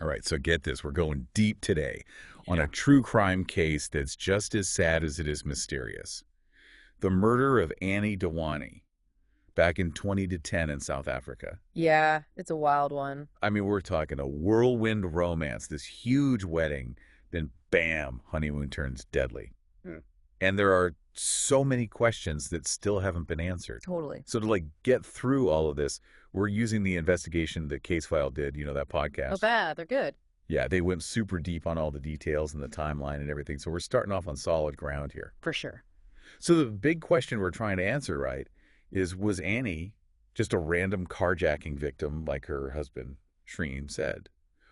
All right, so get this. We're going deep today on a Yeah. true crime case that's just as sad as it is mysterious. The murder of Annie Dewani back in 2010 in South Africa. Yeah, it's a wild one. I mean, we're talking a whirlwind romance, this huge wedding, then bam, honeymoon turns deadly. Hmm. And there are so many questions that still haven't been answered. Totally. So to get through all of this, we're using the investigation that Case File did, that podcast. Oh, bad. They're good. Yeah, they went super deep on all the details and the timeline and everything. So we're starting off on solid ground here. For sure. So the big question we're trying to answer, right, is was Annie just a random carjacking victim like her husband, Shreen, said?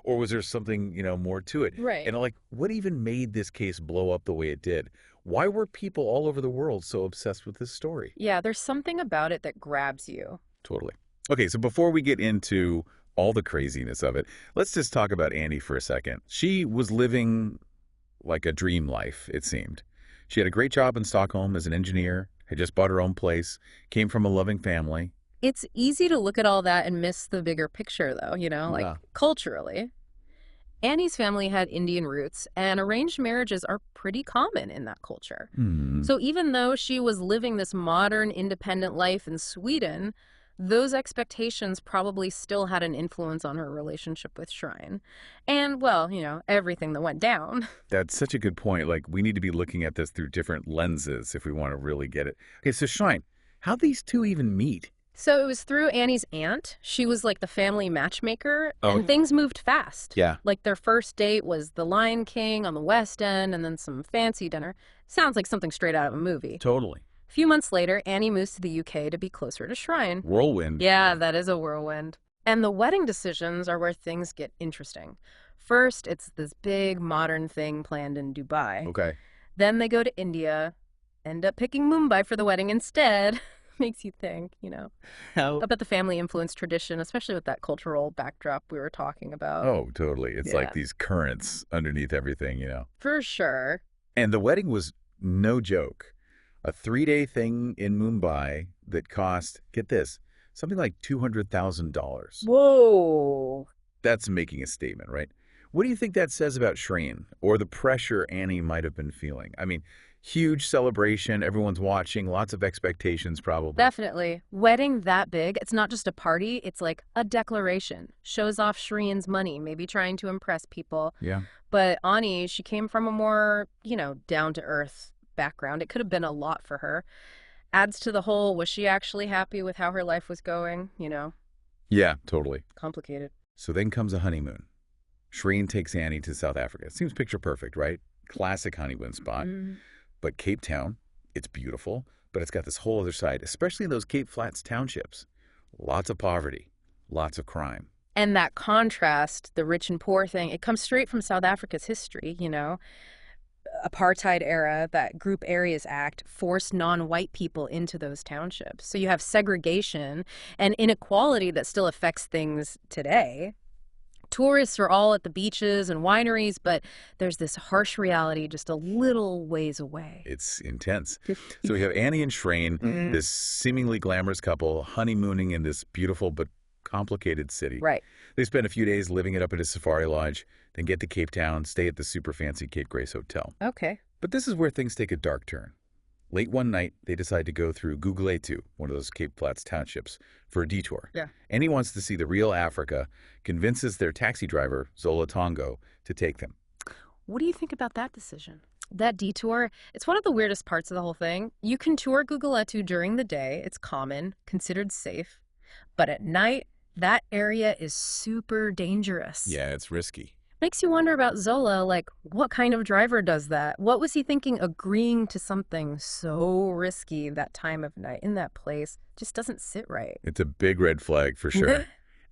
Or was there something, more to it? Right. And what even made this case blow up the way it did? Why were people all over the world so obsessed with this story? Yeah, there's something about it that grabs you. Totally. Okay, so before we get into all the craziness of it, let's just talk about Annie for a second. She was living like a dream life, it seemed. She had a great job in Stockholm as an engineer, had just bought her own place, came from a loving family. It's easy to look at all that and miss the bigger picture, though, Yeah. culturally. Annie's family had Indian roots, and arranged marriages are pretty common in that culture. Hmm. So even though she was living this modern, independent life in Sweden, those expectations probably still had an influence on her relationship with Shrine. And, well, everything that went down. That's such a good point. We need to be looking at this through different lenses if we want to really get it. Okay, so Shrine, how'd these two even meet? So it was through Annie's aunt. She was like the family matchmaker, Oh. and things moved fast. Yeah. Like their first date was the Lion King on the West End, and then some fancy dinner. Sounds like something straight out of a movie. Totally. A few months later, Annie moves to the UK to be closer to Shrine. Whirlwind. Yeah, that is a whirlwind. And the wedding decisions are where things get interesting. First, it's this big modern thing planned in Dubai. Okay. Then they go to India, end up picking Mumbai for the wedding instead. Makes you think, How? about the family influence tradition, especially with that cultural backdrop we were talking about. Oh, totally. It's like Yeah. these currents underneath everything, For sure. And the wedding was no joke. A 3-day thing in Mumbai that cost, get this, something like $200,000. Whoa. That's making a statement, right? What do you think that says about Shreen or the pressure Annie might have been feeling? I mean, huge celebration, everyone's watching, lots of expectations probably. Definitely. Wedding that big, it's not just a party, it's like a declaration. Shows off Shreen's money, maybe trying to impress people. Yeah. But Ani, she came from a more, down-to-earth background. It could have been a lot for her. Adds to the whole, was she actually happy with how her life was going? Yeah, totally. Complicated. So then comes a honeymoon. Shreen takes Annie to South Africa. Seems picture perfect, right? Classic honeymoon spot. Mhm. But Cape Town, it's beautiful, but it's got this whole other side, especially in those Cape Flats townships. Lots of poverty, lots of crime. And that contrast, the rich and poor thing, it comes straight from South Africa's history, Apartheid era, that Group Areas Act forced non-white people into those townships. So you have segregation and inequality that still affects things today. Tourists are all at the beaches and wineries, but there's this harsh reality just a little ways away. It's intense. So we have Annie and Shreen, this seemingly glamorous couple, honeymooning in this beautiful but complicated city. Right. They spend a few days living it up at a safari lodge, then get to Cape Town, stay at the super fancy Cape Grace Hotel. Okay. But this is where things take a dark turn. Late one night, they decide to go through Guguletu, one of those Cape Flats townships, for a detour. Yeah. Annie wants to see the real Africa, convinces their taxi driver, Zola Tongo, to take them. What do you think about that decision? That detour, it's one of the weirdest parts of the whole thing. You can tour Guguletu during the day. It's common, considered safe. But at night, that area is super dangerous. Yeah, it's risky. Makes you wonder about Zola, what kind of driver does that? What was he thinking agreeing to something so risky that time of night in that place? Just doesn't sit right. It's a big red flag for sure.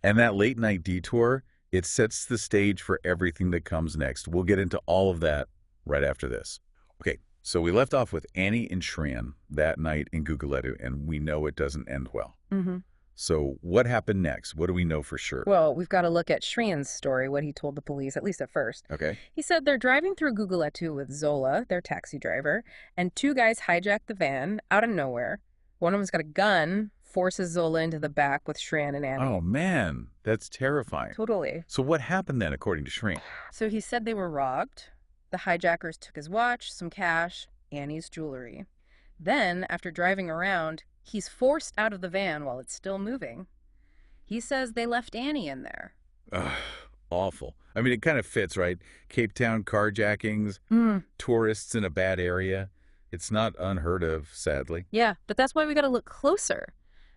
And that late night detour, it sets the stage for everything that comes next. We'll get into all of that right after this. Okay, so we left off with Annie and Shreen that night in Guguletu, and we know it doesn't end well. Mm-hmm. So what happened next? What do we know for sure? Well, we've got to look at Shreen's story, what he told the police, at least at first. Okay. He said they're driving through Guguletu with Zola, their taxi driver, and two guys hijacked the van out of nowhere. One of them's got a gun, forces Zola into the back with Shran and Annie. Oh, man, that's terrifying. Totally. So what happened then, according to Shreen? So he said they were robbed. The hijackers took his watch, some cash, Annie's jewelry. Then, after driving around, he's forced out of the van while it's still moving. He says they left Annie in there. Ugh, awful. I mean, it kind of fits, right? Cape Town carjackings, tourists in a bad area. It's not unheard of, sadly. Yeah, but that's why we gotta look closer.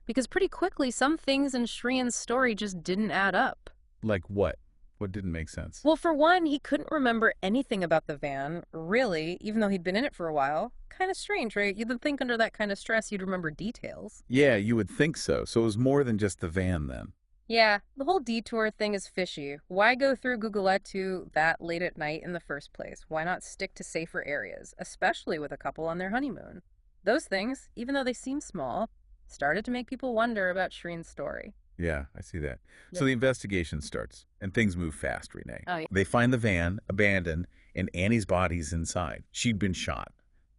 Because pretty quickly, some things in Shrian's story just didn't add up. Like what? What didn't make sense? Well, for one, he couldn't remember anything about the van, really, even though he'd been in it for a while. Kind of strange, right? You'd think under that kind of stress you'd remember details. Yeah, you would think so. So it was more than just the van then. Yeah, the whole detour thing is fishy. Why go through Guguletu that late at night in the first place? Why not stick to safer areas, especially with a couple on their honeymoon? Those things, even though they seem small, started to make people wonder about Shrian's story. Yeah, I see that. Yep. So the investigation starts, and things move fast, Renee. Oh, yeah. They find the van, abandoned, and Annie's body's inside. She'd been shot,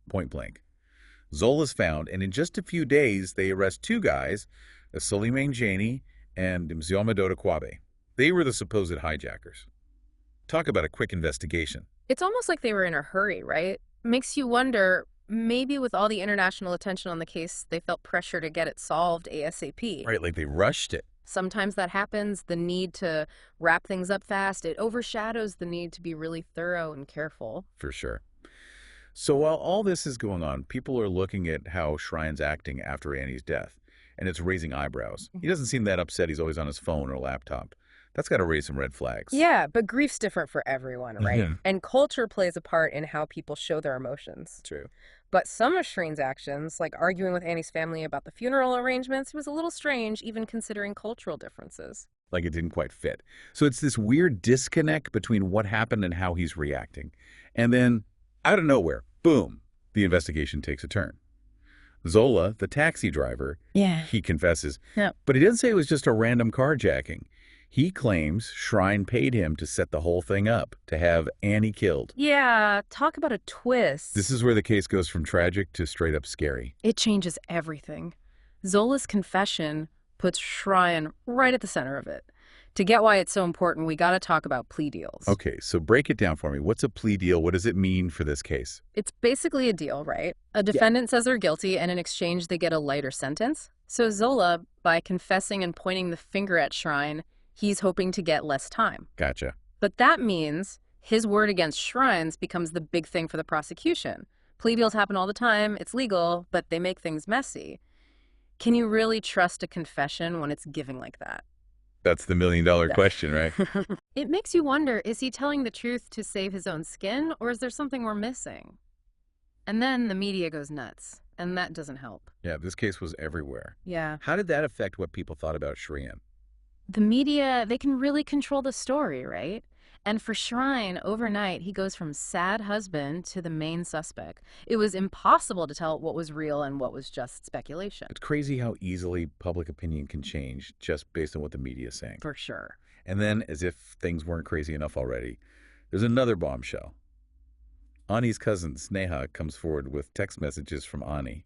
point blank. Zola's found, and in just a few days, they arrest two guys, Suleiman Jani and Mzioma Kwabe. They were the supposed hijackers. Talk about a quick investigation. It's almost like they were in a hurry, right? Makes you wonder, maybe with all the international attention on the case, they felt pressure to get it solved ASAP. Right, like they rushed it. Sometimes that happens, the need to wrap things up fast. It overshadows the need to be really thorough and careful. For sure. So while all this is going on, people are looking at how Shrine's acting after Annie's death, and it's raising eyebrows. He doesn't seem that upset. He's always on his phone or laptop. That's got to raise some red flags. Yeah, but grief's different for everyone, right? Mhm. And culture plays a part in how people show their emotions. True. But some of Shrine's actions, like arguing with Annie's family about the funeral arrangements, was a little strange, even considering cultural differences. Like it didn't quite fit. So it's this weird disconnect between what happened and how he's reacting. And then, out of nowhere, boom, the investigation takes a turn. Zola, the taxi driver, he confesses. Yep. But he doesn't say it was just a random carjacking. He claims Shrine paid him to set the whole thing up, to have Annie killed. Yeah, talk about a twist. This is where the case goes from tragic to straight up scary. It changes everything. Zola's confession puts Shrine right at the center of it. To get why it's so important, we gotta talk about plea deals. Okay, so break it down for me. What's a plea deal? What does it mean for this case? It's basically a deal, right? A defendant says they're guilty, and in exchange, they get a lighter sentence. So Zola, by confessing and pointing the finger at Shrine, he's hoping to get less time. Gotcha. But that means his word against Shrine's becomes the big thing for the prosecution. Plea deals happen all the time, it's legal, but they make things messy. Can you really trust a confession when it's giving like that? That's the million-dollar question, right? It makes you wonder, is he telling the truth to save his own skin, or is there something we're missing? And then the media goes nuts, and that doesn't help. Yeah, this case was everywhere. Yeah. How did that affect what people thought about Shrine? The media, they can really control the story, right? And for Shrine, overnight, he goes from sad husband to the main suspect. It was impossible to tell what was real and what was just speculation. It's crazy how easily public opinion can change just based on what the media is saying. For sure. And then, as if things weren't crazy enough already, there's another bombshell. Ani's cousin, Sneha, comes forward with text messages from Ani.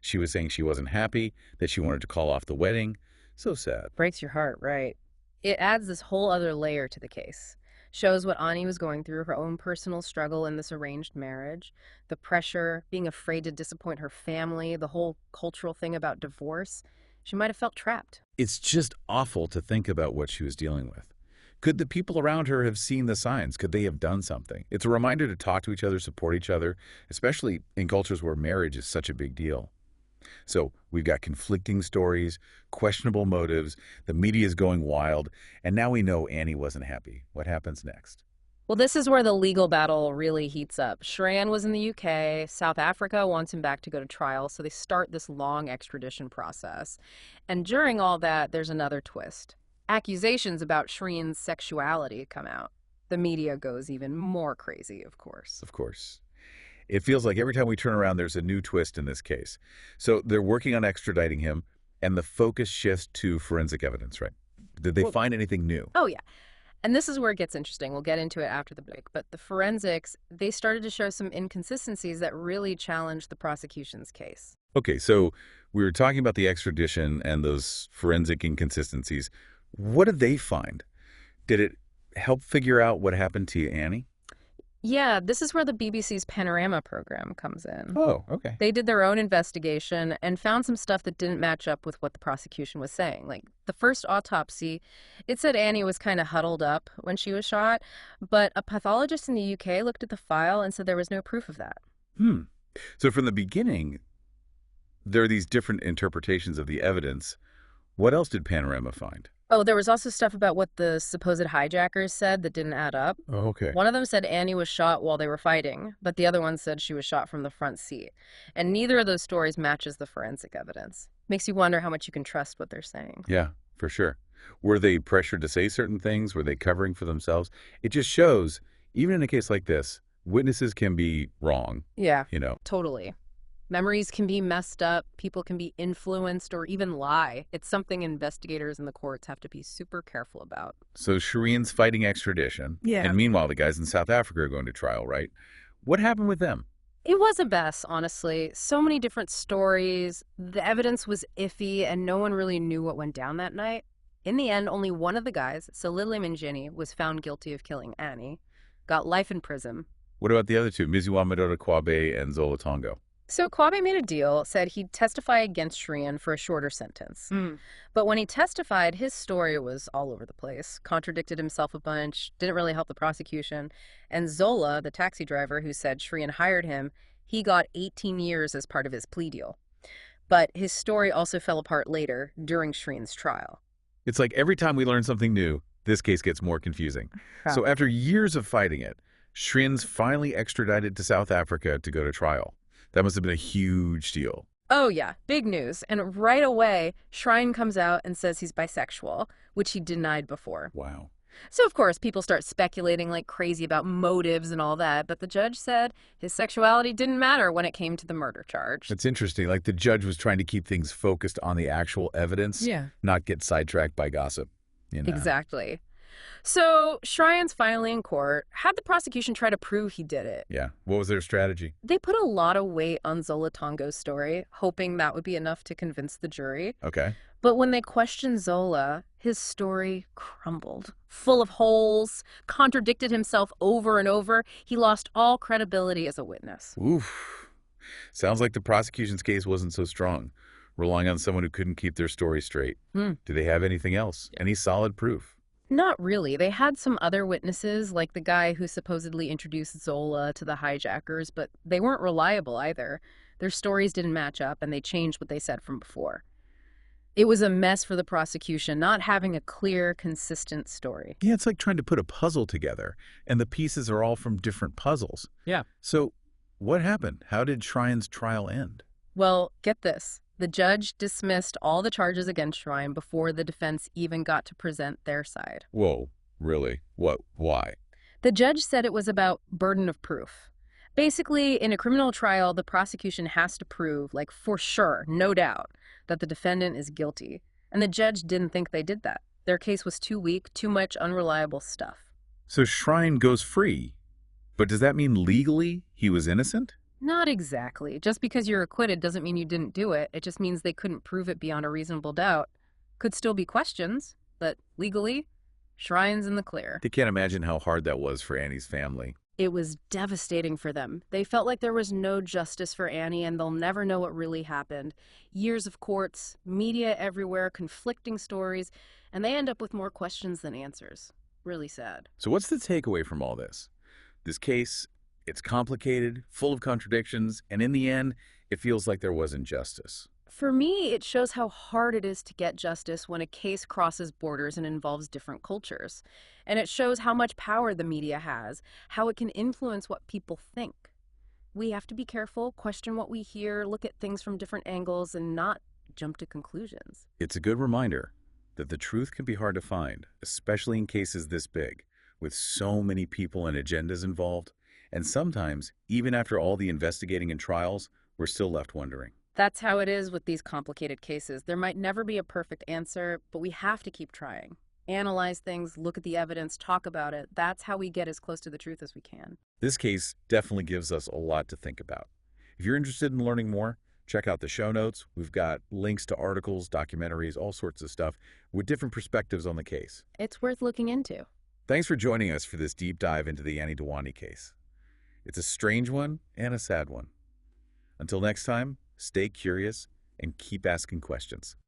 She was saying she wasn't happy, that she wanted to call off the wedding. So sad. Breaks your heart, right? It adds this whole other layer to the case. Shows what Ani was going through, her own personal struggle in this arranged marriage, the pressure, being afraid to disappoint her family, the whole cultural thing about divorce. She might have felt trapped. It's just awful to think about what she was dealing with. Could the people around her have seen the signs? Could they have done something? It's a reminder to talk to each other, support each other, especially in cultures where marriage is such a big deal. So we've got conflicting stories, questionable motives, the media is going wild, and now we know Annie wasn't happy. What happens next? Well, this is where the legal battle really heats up. Shran was in the UK. South Africa wants him back to go to trial, so they start this long extradition process. And during all that, there's another twist. Accusations about Shrine's sexuality come out. The media goes even more crazy, of course. Of course. It feels like every time we turn around, there's a new twist in this case. So they're working on extraditing him, and the focus shifts to forensic evidence, right? Did they find anything new? Oh, yeah. And this is where it gets interesting. We'll get into it after the break. But the forensics, they started to show some inconsistencies that really challenged the prosecution's case. Okay, so we were talking about the extradition and those forensic inconsistencies. What did they find? Did it help figure out what happened to Annie? Yeah, this is where the BBC's Panorama program comes in. Oh, okay. They did their own investigation and found some stuff that didn't match up with what the prosecution was saying. Like the first autopsy, it said Annie was kind of huddled up when she was shot, but a pathologist in the UK looked at the file and said there was no proof of that. So from the beginning, there are these different interpretations of the evidence. What else did Panorama find? Oh, there was also stuff about what the supposed hijackers said that didn't add up. Oh, okay. One of them said Annie was shot while they were fighting, but the other one said she was shot from the front seat. And neither of those stories matches the forensic evidence. Makes you wonder how much you can trust what they're saying. Yeah, for sure. Were they pressured to say certain things? Were they covering for themselves? It just shows, even in a case like this, witnesses can be wrong, Yeah, you know. totally. Memories can be messed up, people can be influenced or even lie. It's something investigators and the courts have to be super careful about. So Shireen's fighting extradition. Yeah. And meanwhile, the guys in South Africa are going to trial, right? What happened with them? It was a mess, honestly. So many different stories. The evidence was iffy, and no one really knew what went down that night. In the end, only one of the guys, Salile Minjini, was found guilty of killing Annie, got life in prison. What about the other two, Miziwa Madota Kwabe and Zola Tongo? So Kwabe made a deal, said he'd testify against Shreen for a shorter sentence. But when he testified, his story was all over the place, contradicted himself a bunch, didn't really help the prosecution. And Zola, the taxi driver who said Shreen hired him, he got 18 years as part of his plea deal. But his story also fell apart later, during Shreen's trial. It's like every time we learn something new, this case gets more confusing. So after years of fighting it, Shreen's finally extradited to South Africa to go to trial. That must have been a huge deal. Oh, yeah, big news. And right away, Shrine comes out and says he's bisexual, which he denied before. Wow. So, of course, people start speculating like crazy about motives and all that, but the judge said his sexuality didn't matter when it came to the murder charge. It's interesting. Like the judge was trying to keep things focused on the actual evidence, not get sidetracked by gossip. You know? Exactly. So, Shrine's finally in court. Had the prosecution try to prove he did it? Yeah. What was their strategy? They put a lot of weight on Zola Tongo's story, hoping that would be enough to convince the jury. Okay. But when they questioned Zola, his story crumbled. Full of holes, contradicted himself over and over. He lost all credibility as a witness. Oof. Sounds like the prosecution's case wasn't so strong, relying on someone who couldn't keep their story straight. Do they have anything else? Any solid proof? Not really. They had some other witnesses, like the guy who supposedly introduced Zola to the hijackers, but they weren't reliable either. Their stories didn't match up, and they changed what they said from before. It was a mess for the prosecution, not having a clear, consistent story. Yeah, it's like trying to put a puzzle together, and the pieces are all from different puzzles. Yeah. So what happened? How did Shrine's trial end? Well, get this. The judge dismissed all the charges against Shrine before the defense even got to present their side. Whoa, really? What? Why? The judge said it was about burden of proof. Basically, in a criminal trial, the prosecution has to prove, like for sure, no doubt, that the defendant is guilty. And the judge didn't think they did that. Their case was too weak, too much unreliable stuff. So Shrine goes free. But does that mean legally he was innocent? Not exactly. Just because you're acquitted doesn't mean you didn't do it. It just means they couldn't prove it beyond a reasonable doubt. Could still be questions, but legally, Shrine's in the clear. They can't imagine how hard that was for Annie's family. It was devastating for them. They felt like there was no justice for Annie, and they'll never know what really happened. Years of courts, media everywhere, conflicting stories, and they end up with more questions than answers. Really sad. So what's the takeaway from all this? This case, it's complicated, full of contradictions, and in the end, it feels like there wasn't justice. For me, it shows how hard it is to get justice when a case crosses borders and involves different cultures. And it shows how much power the media has, how it can influence what people think. We have to be careful, question what we hear, look at things from different angles, and not jump to conclusions. It's a good reminder that the truth can be hard to find, especially in cases this big, with so many people and agendas involved. And sometimes, even after all the investigating and trials, we're still left wondering. That's how it is with these complicated cases. There might never be a perfect answer, but we have to keep trying. analyze things, look at the evidence, talk about it. That's how we get as close to the truth as we can. This case definitely gives us a lot to think about. If you're interested in learning more, check out the show notes. We've got links to articles, documentaries, all sorts of stuff with different perspectives on the case. It's worth looking into. Thanks for joining us for this deep dive into the Annie Dewani case. It's a strange one and a sad one. Until next time, stay curious and keep asking questions.